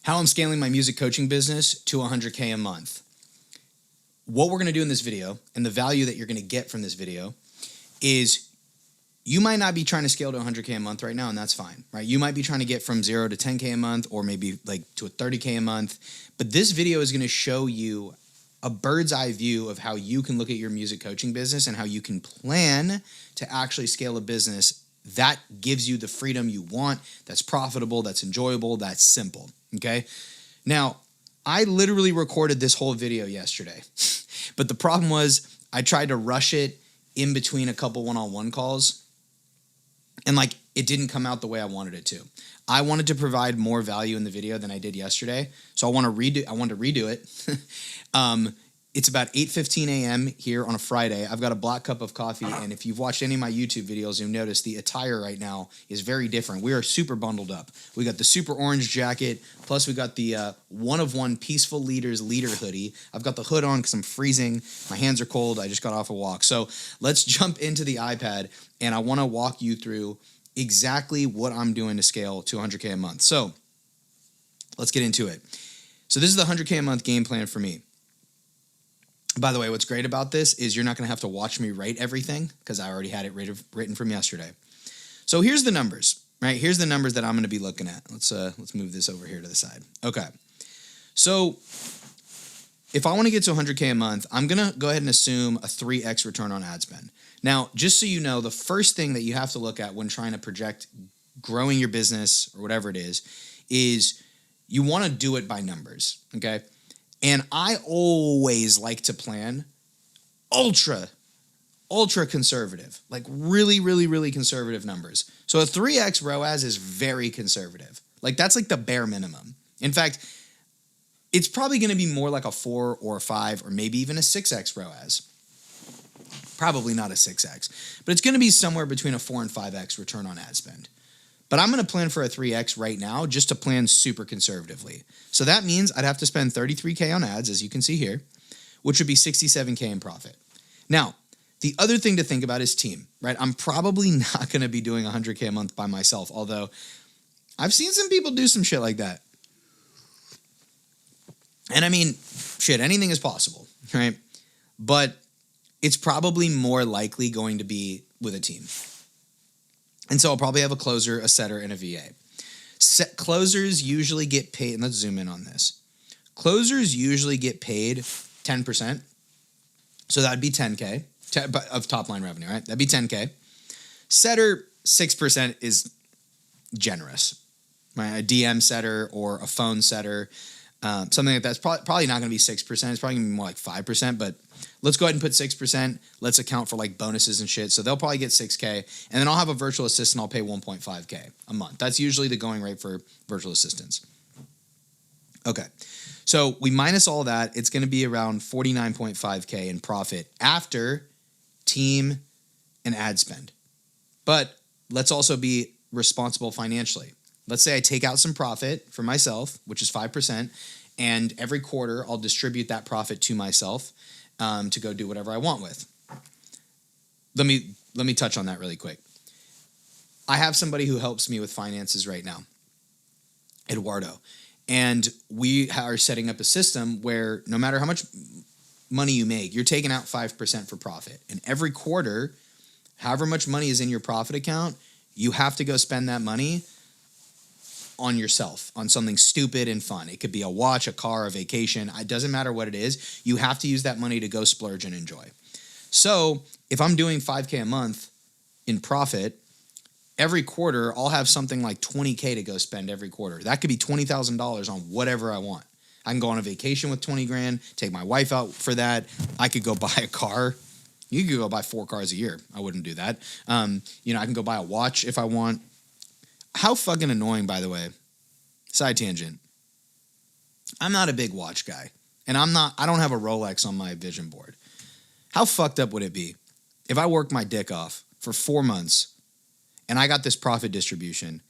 how I'm scaling my music coaching business to 100K a month. What we're going to do in this video and the value that you're going to get from this video is you might not be trying to scale to 100K a month right now, and that's fine, right? You might be trying to get from 0 to 10K a month or maybe like to a 30K a month. But this video is going to show you a bird's eye view of how you can look at your music coaching business and how you can plan to actually scale a business that gives you the freedom you want, that's profitable, that's enjoyable, that's simple, okay? Now, I literally recorded this whole video yesterday, but the problem was I tried to rush it in between a couple one-on-one calls, and like it didn't come out the way I wanted it to. I wanted to provide more value in the video than I did yesterday, so I wanted to redo it. It's about 8:15 a.m. here on a Friday. I've got a black cup of coffee, and if you've watched any of my YouTube videos, you'll notice the attire right now is very different. We are super bundled up. We got the super orange jacket, plus we got the one-of-one Peaceful Leaders leader hoodie. I've got the hood on because I'm freezing. My hands are cold. I just got off a walk. So let's jump into the iPad, and I want to walk you through exactly what I'm doing to scale to 100K a month. So let's get into it. So this is the 100K a month game plan for me. By the way, what's great about this is you're not going to have to watch me write everything because I already had it written from yesterday. So here's the numbers, right? Here's the numbers that I'm going to be looking at. Let's move this over here to the side. Okay. So if I want to get to 100K a month, I'm going to go ahead and assume a 3x return on ad spend. Now, just so you know, the first thing that you have to look at when trying to project growing your business or whatever it is you want to do it by numbers, okay? And I always like to plan ultra conservative, like really, really, really conservative numbers. So a 3x ROAS is very conservative. Like that's like the bare minimum. In fact, it's probably going to be more like a 4 or a 5 or maybe even a 6x ROAS. Probably not a 6x, but it's going to be somewhere between a 4 and 5x return on ad spend. But I'm going to plan for a 3x right now just to plan super conservatively. So that means I'd have to spend 33K on ads, as you can see here, which would be 67K in profit. Now, the other thing to think about is team, right? I'm probably not going to be doing 100K a month by myself, although I've seen some people do some shit like that. And I mean, shit, anything is possible, right? But it's probably more likely going to be with a team. And so I'll probably have a closer, a setter, and a VA. Closers usually get paid, and let's zoom in on this. Closers usually get paid 10%. So that would be 10K of top line revenue, right? That'd be 10K. Setter, 6% is generous. Right? A DM setter or a phone setter, something like that's probably not going to be 6%. It's probably going to be more like 5%, but let's go ahead and put 6%. Let's account for like bonuses and shit. So they'll probably get 6K. And then I'll have a virtual assistant. I'll pay 1.5K a month. That's usually the going rate for virtual assistants. Okay. So we minus all that. It's going to be around 49.5K in profit after team and ad spend. But let's also be responsible financially. Let's say I take out some profit for myself, which is 5%. And every quarter I'll distribute that profit to myself to go do whatever I want with. Let me touch on that really quick. I have somebody who helps me with finances right now, Eduardo, and we are setting up a system where no matter how much money you make, you're taking out 5% for profit. And every quarter, however much money is in your profit account, you have to go spend that money on yourself, on something stupid and fun. It could be a watch, a car, a vacation. It doesn't matter what it is. You have to use that money to go splurge and enjoy. So if I'm doing 5K a month in profit, every quarter I'll have something like 20K to go spend every quarter. That could be $20,000 on whatever I want. I can go on a vacation with 20 grand, take my wife out for that. I could go buy a car. You could go buy 4 cars a year. I wouldn't do that. I can go buy a watch if I want. How fucking annoying, by the way. Side tangent. I'm not a big watch guy. And I don't have a Rolex on my vision board. How fucked up would it be if I worked my dick off for 4 months and I got this profit distribution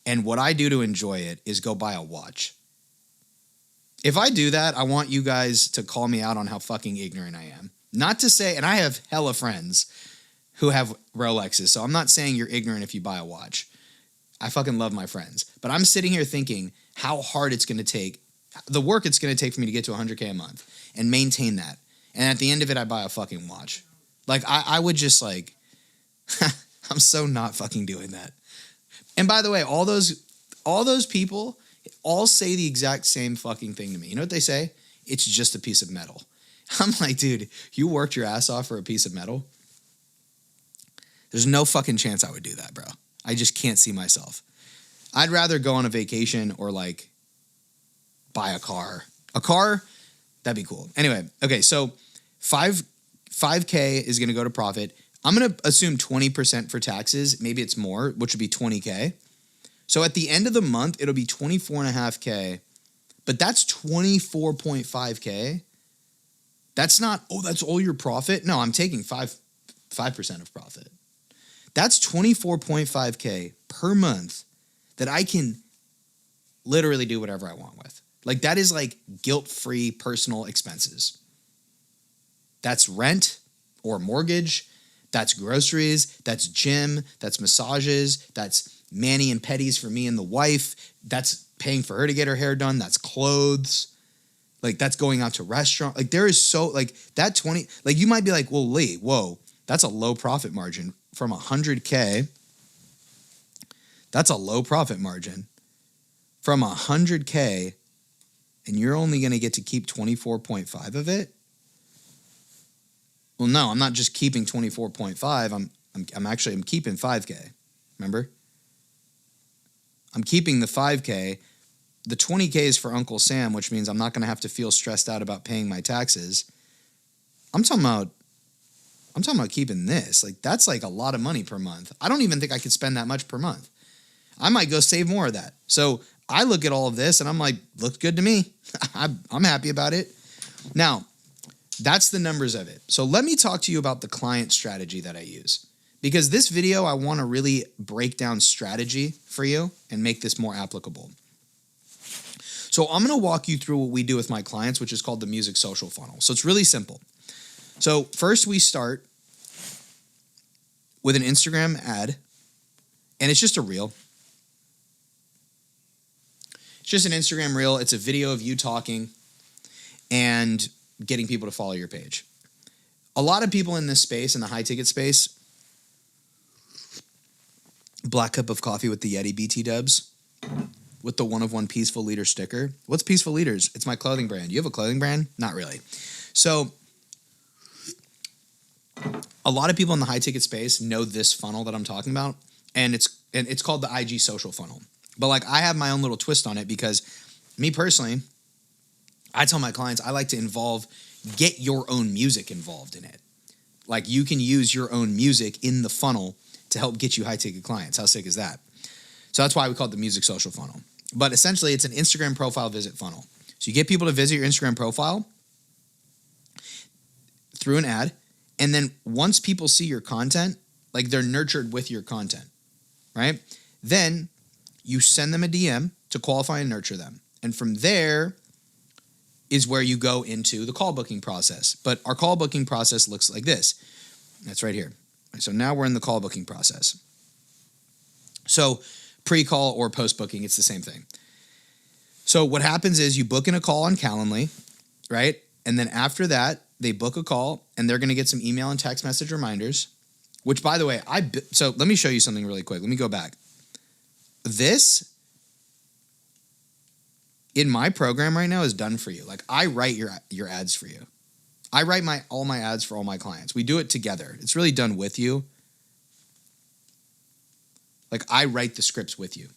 and what I do to enjoy it is go buy a watch? If I do that, I want you guys to call me out on how fucking ignorant I am. Not to say, and I have hella friends who have Rolexes, so I'm not saying you're ignorant if you buy a watch. I fucking love my friends. But I'm sitting here thinking, how hard it's going to take, the work it's going to take for me to get to 100K a month and maintain that. And at the end of it, I buy a fucking watch. Like, I would just like, I'm so not fucking doing that. And by the way, all those people all say the exact same fucking thing to me. You know what they say? It's just a piece of metal. I'm like, dude, you worked your ass off for a piece of metal? There's no fucking chance I would do that, bro. I just can't see myself. I'd rather go on a vacation or like buy a car. A car, that'd be cool. Anyway, okay, so 5K is going to go to profit. I'm going to assume 20% for taxes. Maybe it's more, which would be 20K. So at the end of the month, it'll be 24.5K, but that's 24.5K. That's not, oh, that's all your profit. No, I'm taking 5% of profit. That's 24.5K per month that I can literally do whatever I want with. Like, that is like guilt-free personal expenses. That's rent or mortgage. That's groceries. That's gym. That's massages. That's mani and pedis for me and the wife. That's paying for her to get her hair done. That's clothes. Like, that's going out to restaurant. Like, there is so, like, that 20, like, you might be like, well, Lee, whoa, that's a low profit margin from 100K. That's a low profit margin from 100K, and you're only going to get to keep 24.5 of it. Well, no, I'm not just keeping 24.5. I'm keeping 5K. Remember? I'm keeping the 5K. The 20K is for Uncle Sam, which means I'm not going to have to feel stressed out about paying my taxes. I'm talking about keeping this. Like, that's like a lot of money per month. I don't even think I could spend that much per month. I might go save more of that. So I look at all of this and I'm like, looks good to me. I'm happy about it. Now, that's the numbers of it. So let me talk to you about the client strategy that I use. Because this video, I want to really break down strategy for you and make this more applicable. So I'm going to walk you through what we do with my clients, which is called the music social funnel. So it's really simple. So first we start with an Instagram ad, and it's just a reel. It's just an Instagram reel. It's a video of you talking and getting people to follow your page. A lot of people in this space, in the high ticket space, black cup of coffee with the Yeti BT dubs, with the one of one Peaceful Leader sticker. What's Peaceful Leaders? It's my clothing brand. You have a clothing brand? Not really. So a lot of people in the high ticket space know this funnel that I'm talking about, and it's called the IG social funnel. But like, I have my own little twist on it because me personally, I tell my clients I like to get your own music involved in it. Like, you can use your own music in the funnel to help get you high ticket clients. How sick is that? So that's why we call it the music social funnel. But essentially, it's an Instagram profile visit funnel. So you get people to visit your Instagram profile through an ad. And then once people see your content, like, they're nurtured with your content, right? Then you send them a DM to qualify and nurture them. And from there is where you go into the call booking process. But our call booking process looks like this. That's right here. So now we're in the call booking process. So pre-call or post-booking, it's the same thing. So what happens is you book in a call on Calendly, right? And then after that, they book a call and they're going to get some email and text message reminders, which, by the way, so let me show you something really quick. Let me go back. This in my program right now is done for you. Like, I write your ads for you. I write all my ads for all my clients. We do it together. It's really done with you. Like, I write the scripts with you.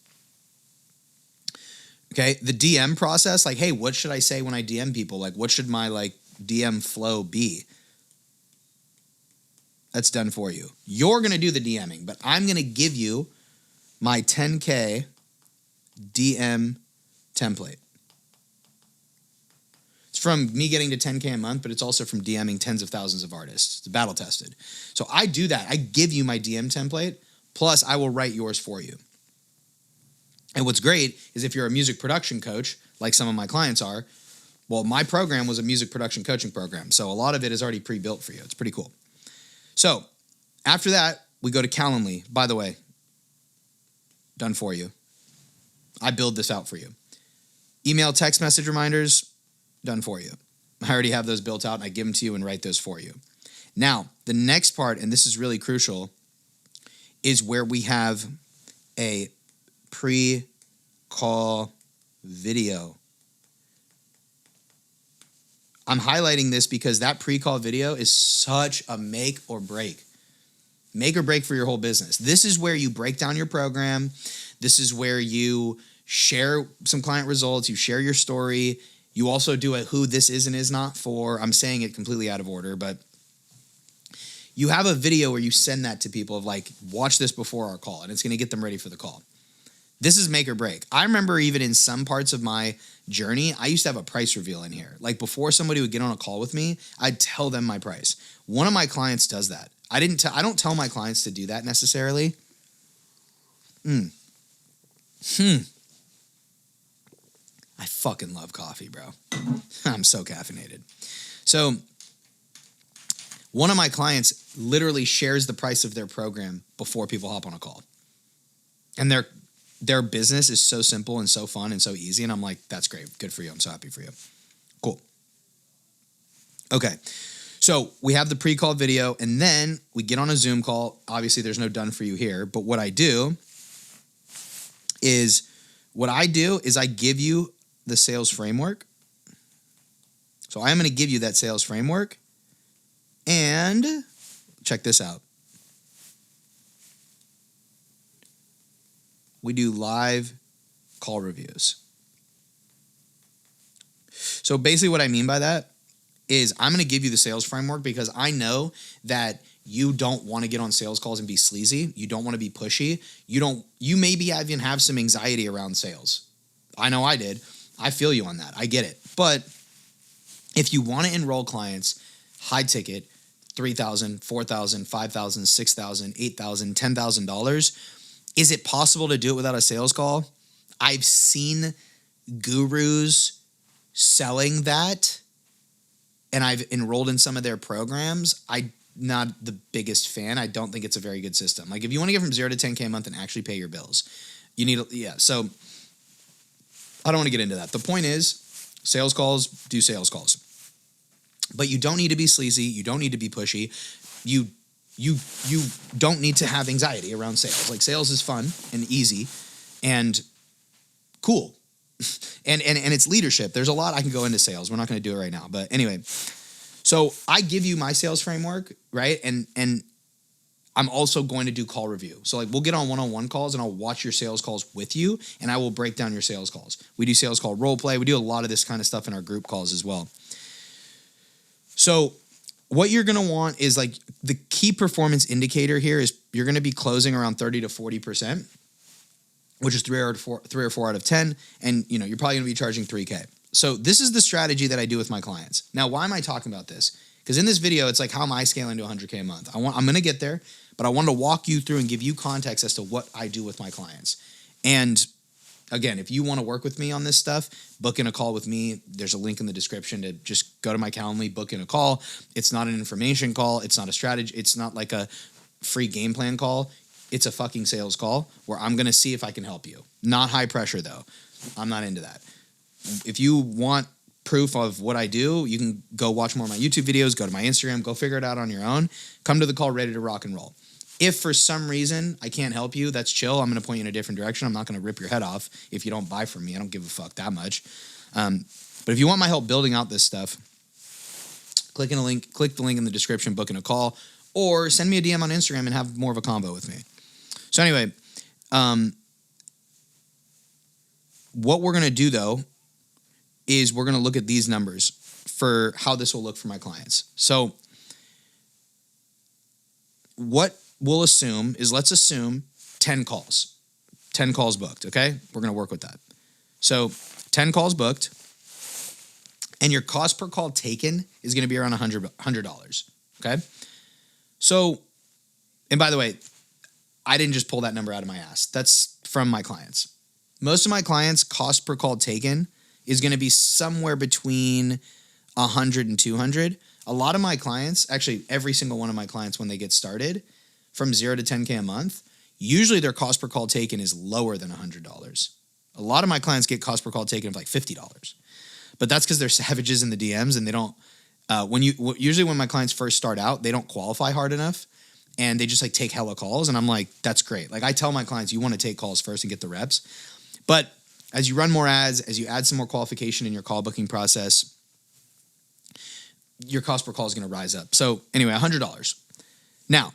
Okay, the DM process, like, hey, what should I say when I DM people? Like, what should my DM flow be? That's done for you. You're going to do the DMing, but I'm going to give you my 10K DM template. It's from me getting to 10K a month, but it's also from DMing tens of thousands of artists. It's battle tested. So I do that. I give you my DM template, plus I will write yours for you. And what's great is if you're a music production coach, like some of my clients are, well, my program was a music production coaching program. So a lot of it is already pre-built for you. It's pretty cool. So after that, we go to Calendly. By the way, done for you. I build this out for you. Email, text message reminders, done for you. I already have those built out and I give them to you and write those for you. Now, the next part, and this is really crucial, is where we have a pre-call video. I'm highlighting this because that pre-call video is such a make or break for your whole business. This is where you break down your program. This is where you share some client results. You share your story. You also do a who this is and is not for. I'm saying it completely out of order, but you have a video where you send that to people of like, watch this before our call, and it's going to get them ready for the call. This is make or break. I remember even in some parts of my journey, I used to have a price reveal in here. Like before somebody would get on a call with me, I'd tell them my price. One of my clients does that. I don't tell my clients to do that necessarily. I fucking love coffee, bro. I'm so caffeinated. So one of my clients literally shares the price of their program before people hop on a call. And their business is so simple and so fun and so easy. And I'm like, that's great. Good for you. I'm so happy for you. Cool. Okay. So we have the pre-call video and then we get on a Zoom call. Obviously there's no done for you here, but what I do is I give you the sales framework. So I am going to give you that sales framework and check this out. We do live call reviews. So basically what I mean by that is I'm going to give you the sales framework because I know that you don't want to get on sales calls and be sleazy. You don't want to be pushy. You maybe even have some anxiety around sales. I know I did. I feel you on that. I get it. But if you want to enroll clients, high ticket, $3,000, $4,000, $5,000, $6,000, $8,000, $10,000, is it possible to do it without a sales call? I've seen gurus selling that, and I've enrolled in some of their programs. I'm not the biggest fan. I don't think it's a very good system. Like if you want to get from 0 to 10K a month and actually pay your bills, you need, so I don't want to get into that. The point is, sales calls, do sales calls. But you don't need to be sleazy. You don't need to be pushy. You don't need to have anxiety around sales. Like sales is fun and easy and cool. And it's leadership. There's a lot I can go into sales. We're not going to do it right now. But anyway, so I give you my sales framework, right? And I'm also going to do call review. So like we'll get on one-on-one calls and I'll watch your sales calls with you and I will break down your sales calls. We do sales call role play. We do a lot of this kind of stuff in our group calls as well. So what you're going to want is like the key performance indicator here is you're going to be closing around 30 to 40%, which is 3 or 4 out of 10. And you're probably going to be charging 3K. So this is the strategy that I do with my clients. Now, why am I talking about this? Because in this video, it's like, how am I scaling to 100K a month? I'm going to get there, but I wanted to walk you through and give you context as to what I do with my clients. And again, if you want to work with me on this stuff, book in a call with me. There's a link in the description to just go to my Calendly, book in a call. It's not an information call. It's not a strategy. It's not like a free game plan call. It's a fucking sales call where I'm going to see if I can help you. Not high pressure though. I'm not into that. If you want proof of what I do, you can go watch more of my YouTube videos, go to my Instagram, go figure it out on your own. Come to the call ready to rock and roll. If for some reason I can't help you, that's chill. I'm going to point you in a different direction. I'm not going to rip your head off if you don't buy from me. I don't give a fuck that much. But if you want my help building out this stuff, click the link in the description, book in a call, or send me a DM on Instagram and have more of a convo with me. So anyway, what we're going to do though is we're going to look at these numbers for how this will look for my clients. So what we'll assume is, let's assume 10 calls booked. Okay. We're going to work with that. So 10 calls booked and your cost per call taken is going to be around $100. Okay. So, and by the way, I didn't just pull that number out of my ass. That's from my clients. Most of my clients' cost per call taken is going to be somewhere between 100 and 200. A lot of my clients, actually every single one of my clients when they get started from 0 to 10K a month, usually their cost per call taken is lower than $100. A lot of my clients get cost per call taken of like $50, but that's because they're savages in the DMs and they don't. Usually when my clients first start out, they don't qualify hard enough, and they just like take hella calls, and I'm like, that's great. Like I tell my clients, you want to take calls first and get the reps, but as you run more ads, as you add some more qualification in your call booking process, your cost per call is going to rise up. So anyway, $100. Now,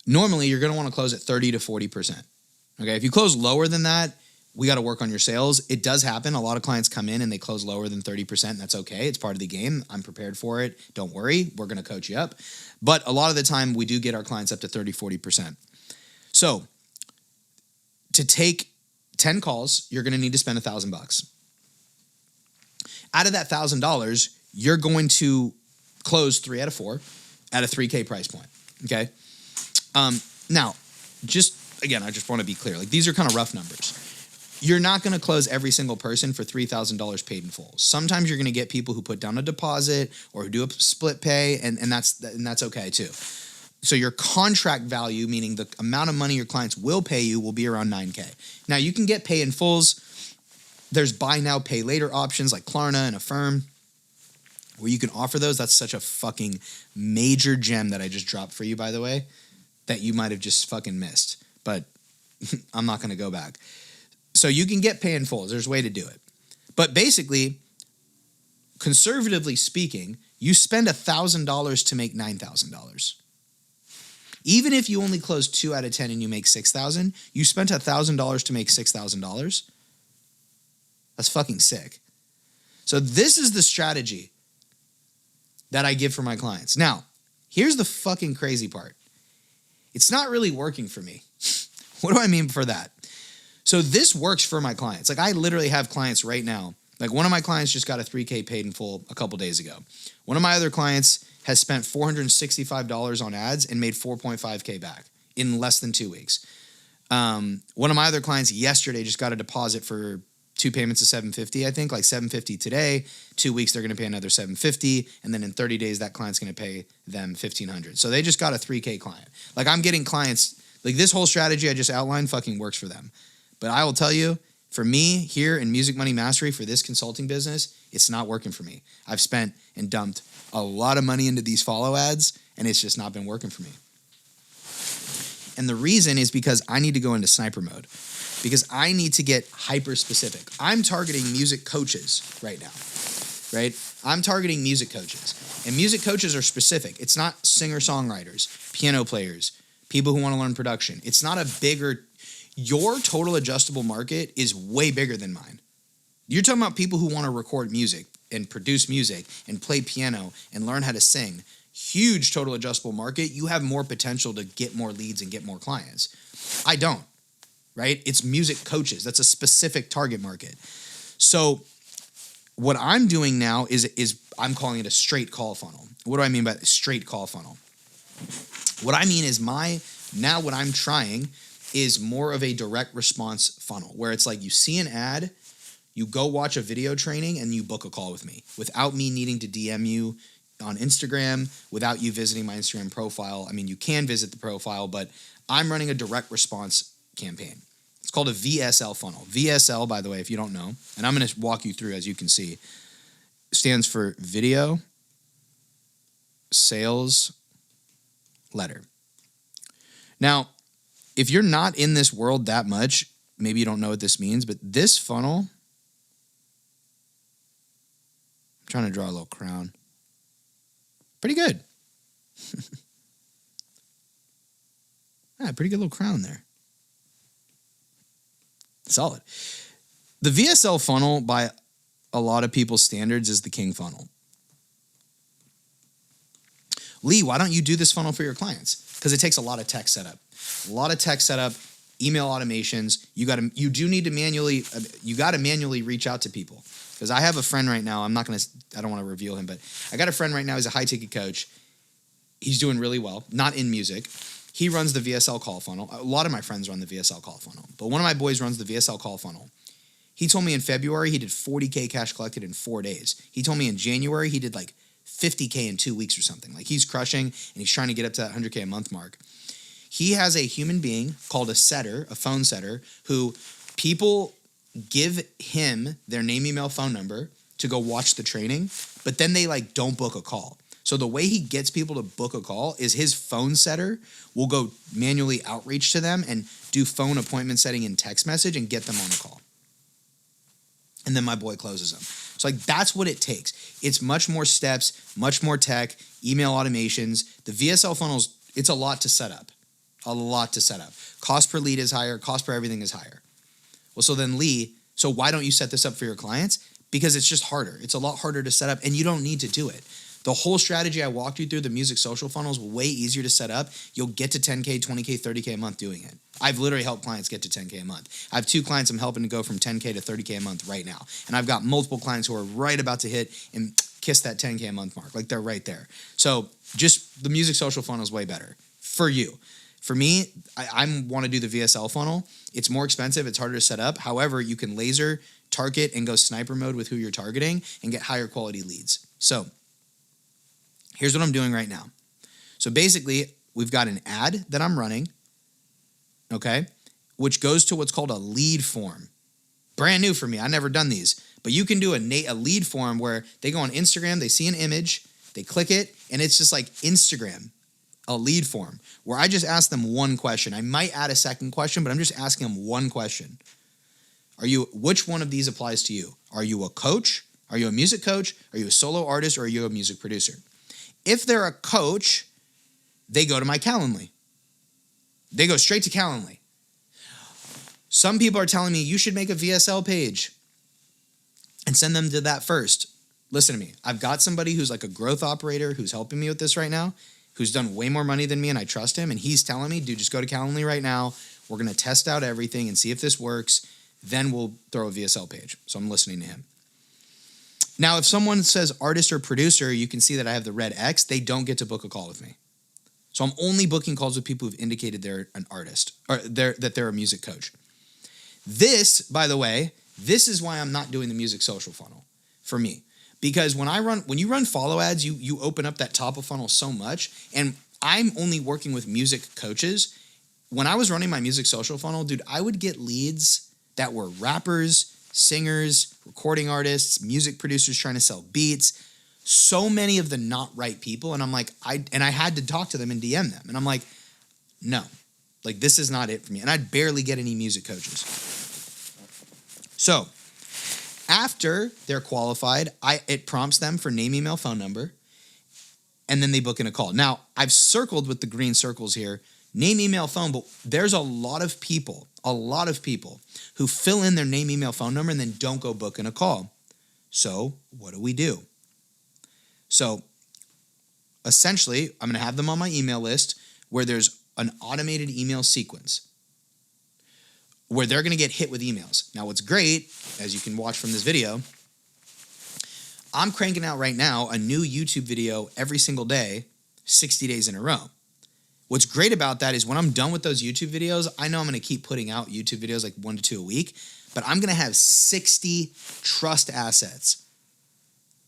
normally you're going to want to close at 30 to 40%. Okay, if you close lower than that, we got to work on your sales. It does happen. A lot of clients come in and they close lower than 30%. And that's okay. It's part of the game. I'm prepared for it. Don't worry. We're going to coach you up. But a lot of the time we do get our clients up to 30, 40%. So to take 10 calls, you're going to need to spend $1,000. Out of that $1,000, you're going to close 3 out of 4 at a $3K price point. Okay. Now, again, I just want to be clear. Like these are kind of rough numbers. You're not going to close every single person for $3,000 paid in full. Sometimes you're going to get people who put down a deposit or who do a split pay, and that's okay too. So your contract value, meaning the amount of money your clients will pay you, will be around $9K. Now you can get pay in fulls. There's buy now, pay later options like Klarna and Affirm, where you can offer those. That's such a fucking major gem that I just dropped for you, by the way, that you might have just fucking missed. But I'm not going to go back. So you can get pay in full. There's a way to do it. But basically, conservatively speaking, you spend $1,000 to make $9,000. Even if you only close 2 out of 10 and you make $6,000, you spent $1,000 to make $6,000. That's fucking sick. So this is the strategy that I give for my clients. Now, here's the fucking crazy part. It's not really working for me. What do I mean for that? So this works for my clients. Like I literally have clients right now. Like one of my clients just got a $3K paid in full a couple days ago. One of my other clients has spent $465 on ads and made 4.5K back in less than 2 weeks. One of my other clients yesterday just got a deposit for 2 payments of $750, I think, like $750 today. 2 weeks, they're going to pay another $750. And then in 30 days, that client's going to pay them $1,500. So they just got a $3K client. Like I'm getting clients, like this whole strategy I just outlined fucking works for them. But I will tell you, for me here in Music Money Mastery for this consulting business, it's not working for me. I've spent and dumped a lot of money into these follow ads, and it's just not been working for me. And the reason is because I need to go into sniper mode, because I need to get hyper specific. I'm targeting music coaches right now, right? I'm targeting music coaches, and music coaches are specific. It's not singer-songwriters, piano players, people who want to learn production. It's not a bigger... Your total adjustable market is way bigger than mine. You're talking about people who want to record music and produce music and play piano and learn how to sing. Huge total adjustable market. You have more potential to get more leads and get more clients. I don't, right? It's music coaches. That's a specific target market. So what I'm doing now is I'm calling it a straight call funnel. What do I mean by straight call funnel? What I mean is what I'm trying is more of a direct response funnel where it's like you see an ad, you go watch a video training, and you book a call with me without me needing to DM you on Instagram, without you visiting my Instagram profile. I mean, you can visit the profile, but I'm running a direct response campaign. It's called a VSL funnel. VSL, by the way, if you don't know, and I'm going to walk you through, as you can see, stands for Video Sales Letter. Now, if you're not in this world that much, maybe you don't know what this means, but this funnel, I'm trying to draw a little crown. Pretty good. Yeah, pretty good little crown there. Solid. The VSL funnel, by a lot of people's standards, is the king funnel. Lee, why don't you do this funnel for your clients? Because it takes a lot of tech setup. A lot of tech setup, email automations. You got to manually reach out to people. Because I have a friend right now, I don't want to reveal him, but I got a friend right now, he's a high ticket coach. He's doing really well, not in music. He runs the VSL call funnel. A lot of my friends run the VSL call funnel, but one of my boys runs the VSL call funnel. He told me in February he did 40K cash collected in 4 days. He told me in January he did like 50K in 2 weeks or something. Like he's crushing and he's trying to get up to that 100K a month mark. He has a human being called a setter, a phone setter, who people give him their name, email, phone number to go watch the training, but then they like don't book a call. So the way he gets people to book a call is his phone setter will go manually outreach to them and do phone appointment setting in text message and get them on a call. And then my boy closes them. So like that's what it takes. It's much more steps, much more tech, email automations. The VSL funnels, it's a lot to set up. A lot to set up. Cost per lead is higher. Cost per everything is higher. Well, so then Lee, so why don't you set this up for your clients? Because it's just harder. It's a lot harder to set up and you don't need to do it. The whole strategy I walked you through, the music social funnels, way easier to set up. You'll get to 10K, 20K, 30K a month doing it. I've literally helped clients get to 10K a month. I have 2 clients I'm helping to go from 10K to 30K a month right now. And I've got multiple clients who are right about to hit and kiss that 10K a month mark. Like they're right there. So just the music social funnel is way better for you. For me, I want to do the VSL funnel. It's more expensive. It's harder to set up. However, you can laser target and go sniper mode with who you're targeting and get higher quality leads. So here's what I'm doing right now. So basically, we've got an ad that I'm running, okay, which goes to what's called a lead form. Brand new for me. I've never done these. But you can do a lead form where they go on Instagram, they see an image, they click it, and it's just like Instagram, a lead form, where I just ask them one question. I might add a second question, but I'm just asking them one question. Which one of these applies to you? Are you a coach? Are you a music coach? Are you a solo artist? Or are you a music producer? If they're a coach, they go to my Calendly. They go straight to Calendly. Some people are telling me you should make a VSL page and send them to that first. Listen to me. I've got somebody who's like a growth operator who's helping me with this right now, who's done way more money than me and I trust him. And he's telling me, dude, just go to Calendly right now. We're going to test out everything and see if this works. Then we'll throw a VSL page. So I'm listening to him. Now, if someone says artist or producer, you can see that I have the red X. They don't get to book a call with me. So I'm only booking calls with people who've indicated they're an artist or that they're a music coach. This, by the way, this is why I'm not doing the music social funnel for me. Because when you run follow ads, you open up that top of funnel so much. And I'm only working with music coaches. When I was running my music social funnel, dude, I would get leads that were rappers, singers, recording artists, music producers trying to sell beats, so many of the not right people. And I'm like, I had to talk to them and DM them. And I'm like, no, like this is not it for me. And I'd barely get any music coaches. So after they're qualified, it prompts them for name, email, phone number, and then they book in a call. Now, I've circled with the green circles here, name, email, phone, but there's a lot of people who fill in their name, email, phone number and then don't go book in a call. So what do? So essentially, I'm going to have them on my email list where there's an automated email sequence where they're going to get hit with emails. Now, what's great, as you can watch from this video, I'm cranking out right now a new YouTube video every single day, 60 days in a row. What's great about that is when I'm done with those YouTube videos, I know I'm going to keep putting out YouTube videos like 1 to 2 a week, but I'm going to have 60 trust assets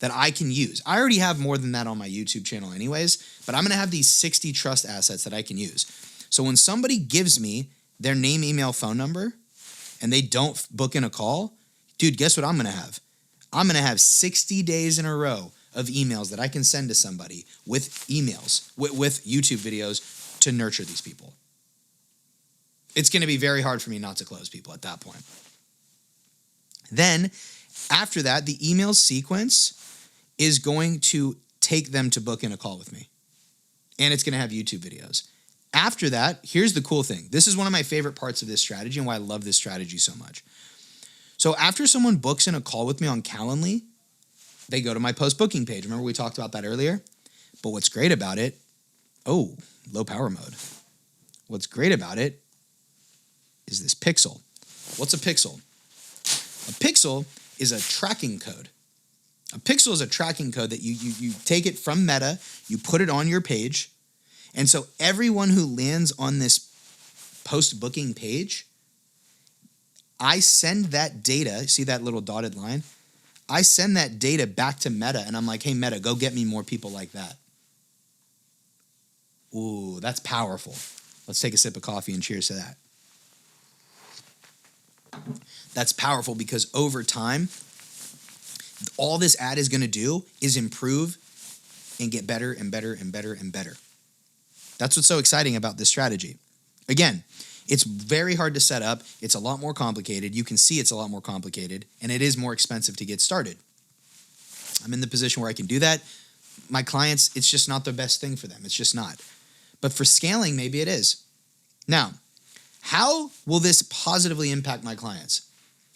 that I can use. I already have more than that on my YouTube channel anyways, but I'm going to have these 60 trust assets that I can use. So when somebody gives me their name, email, phone number, and they don't book in a call, dude, guess what I'm going to have? I'm going to have 60 days in a row of emails that I can send to somebody with emails, with YouTube videos to nurture these people. It's going to be very hard for me not to close people at that point. Then, after that, the email sequence is going to take them to book in a call with me. And it's going to have YouTube videos. After that, here's the cool thing. This is one of my favorite parts of this strategy and why I love this strategy so much. So after someone books in a call with me on Calendly, they go to my post-booking page. Remember we talked about that earlier? But what's great about it, low power mode. What's great about it is this pixel. What's a pixel? A pixel is a tracking code. A pixel is a tracking code that you take it from Meta, you put it on your page, and so everyone who lands on this post-booking page, I send that data, see that little dotted line? I send that data back to Meta, and I'm like, hey, Meta, go get me more people like that. Ooh, that's powerful. Let's take a sip of coffee and cheers to that. That's powerful because over time, all this ad is going to do is improve and get better and better and better and better. That's what's so exciting about this strategy. Again, it's very hard to set up. It's a lot more complicated. You can see it's a lot more complicated, and it is more expensive to get started. I'm in the position where I can do that. My clients, it's just not the best thing for them. It's just not. But for scaling, maybe it is. Now, how will this positively impact my clients?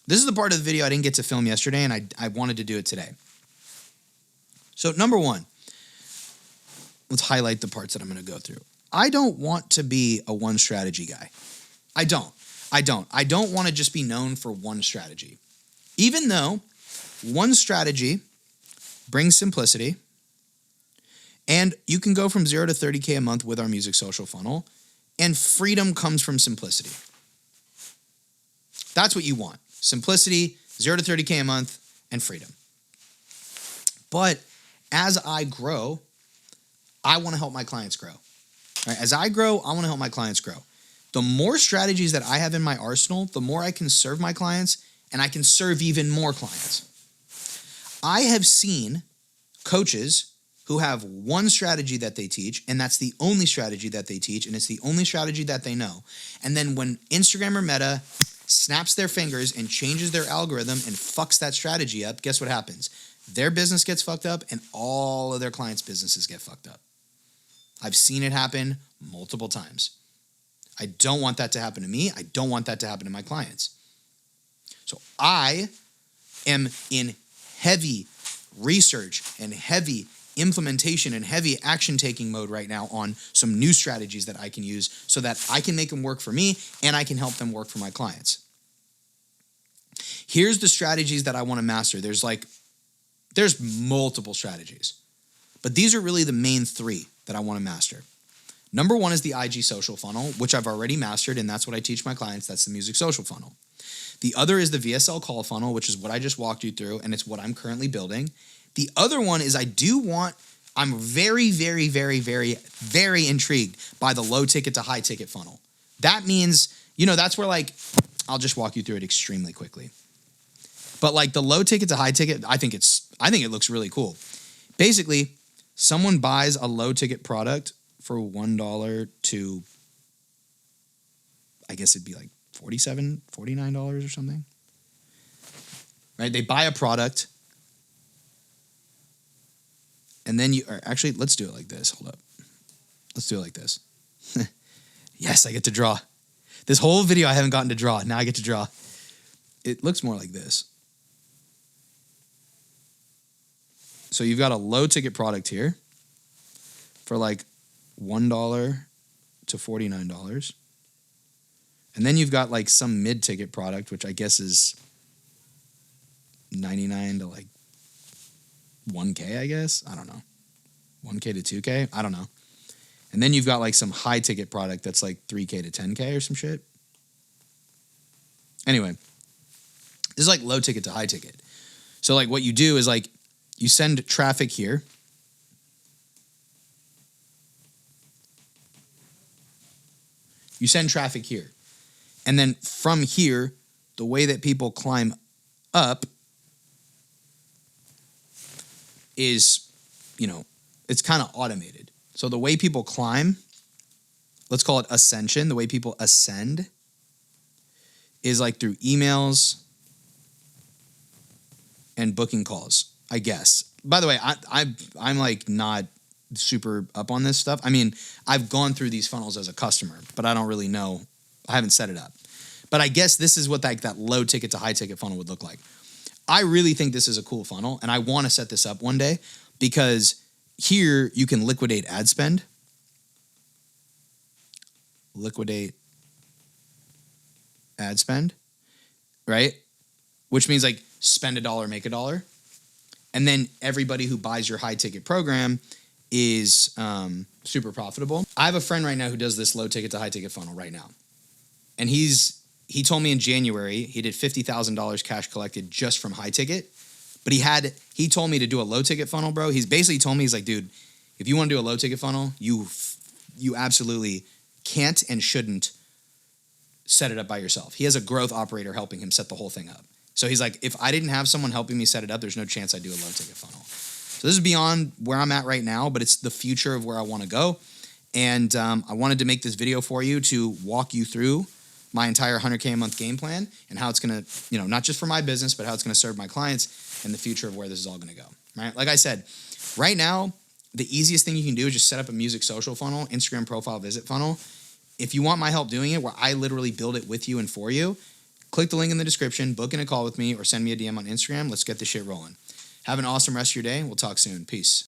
This is the part of the video I didn't get to film yesterday, and I wanted to do it today. So number one, let's highlight the parts that I'm going to go through. I don't want to be a one strategy guy. I don't want to just be known for one strategy. Even though one strategy brings simplicity, and you can go from 0 to 30K a month with our music social funnel, and freedom comes from simplicity. That's what you want. Simplicity, 0 to 30K a month, and freedom. But as I grow, I want to help my clients grow. Right? As I grow, I want to help my clients grow. The more strategies that I have in my arsenal, the more I can serve my clients, and I can serve even more clients. I have seen coaches who have one strategy that they teach, and that's the only strategy that they teach, and it's the only strategy that they know. And then when Instagram or Meta snaps their fingers and changes their algorithm and fucks that strategy up, guess what happens? Their business gets fucked up, and all of their clients' businesses get fucked up. I've seen it happen multiple times. I don't want that to happen to me. I don't want that to happen to my clients. So I am in heavy research and heavy implementation and heavy action-taking mode right now on some new strategies that I can use so that I can make them work for me and I can help them work for my clients. Here's the strategies that I want to master. There's multiple strategies, but these are really the main three that I want to master. Number one is the IG social funnel, which I've already mastered, and that's what I teach my clients. That's the music social funnel. The other is the VSL call funnel, which is what I just walked you through, and it's what I'm currently building. The other one is I'm very, very, very, very, very intrigued by the low ticket to high ticket funnel. That means, that's where I'll just walk you through it extremely quickly. But the low ticket to high ticket, I think it looks really cool. Basically, someone buys a low ticket product for $1 to, I guess it'd be $47, $49 or something. Right? They buy a product. And then let's do it like this. Hold up. Let's do it like this. Yes, I get to draw. This whole video I haven't gotten to draw. Now I get to draw. It looks more like this. So you've got a low ticket product here for $1 to $49. And then you've got some mid-ticket product, which I guess is $99 to $1K, I guess. I don't know. $1K to $2K? I don't know. And then you've got some high-ticket product that's $3K to $10K or some shit. Anyway, this is low-ticket to high-ticket. So what you do is you send traffic here. You send traffic here. And then from here, the way that people climb up is, it's kind of automated. So the way people climb, let's call it ascension. The way people ascend is through emails and booking calls, I guess. By the way, I'm not super up on this stuff. I mean, I've gone through these funnels as a customer, but I don't really know. I haven't set it up. But I guess this is what that low ticket to high ticket funnel would look like. I really think this is a cool funnel, and I want to set this up one day because here you can liquidate ad spend. Liquidate ad spend, right? Which means spend $1, make $1. And then everybody who buys your high ticket program is super profitable. I have a friend right now who does this low ticket to high ticket funnel right now. And he told me in January he did $50,000 cash collected just from high ticket. But he told me to do a low ticket funnel, bro. He's basically told me, he's like, dude, if you want to do a low ticket funnel, you absolutely can't and shouldn't set it up by yourself. He has a growth operator helping him set the whole thing up. So he's like, if I didn't have someone helping me set it up, there's no chance I'd do a low ticket funnel. So this is beyond where I'm at right now, but it's the future of where I want to go. And I wanted to make this video for you to walk you through my entire 100K a month game plan and how it's going to, not just for my business, but how it's going to serve my clients and the future of where this is all going to go, right? Like I said, right now, the easiest thing you can do is just set up a music social funnel, Instagram profile visit funnel. If you want my help doing it, where I literally build it with you and for you, click the link in the description, book in a call with me, or send me a DM on Instagram. Let's get this shit rolling. Have an awesome rest of your day. We'll talk soon. Peace.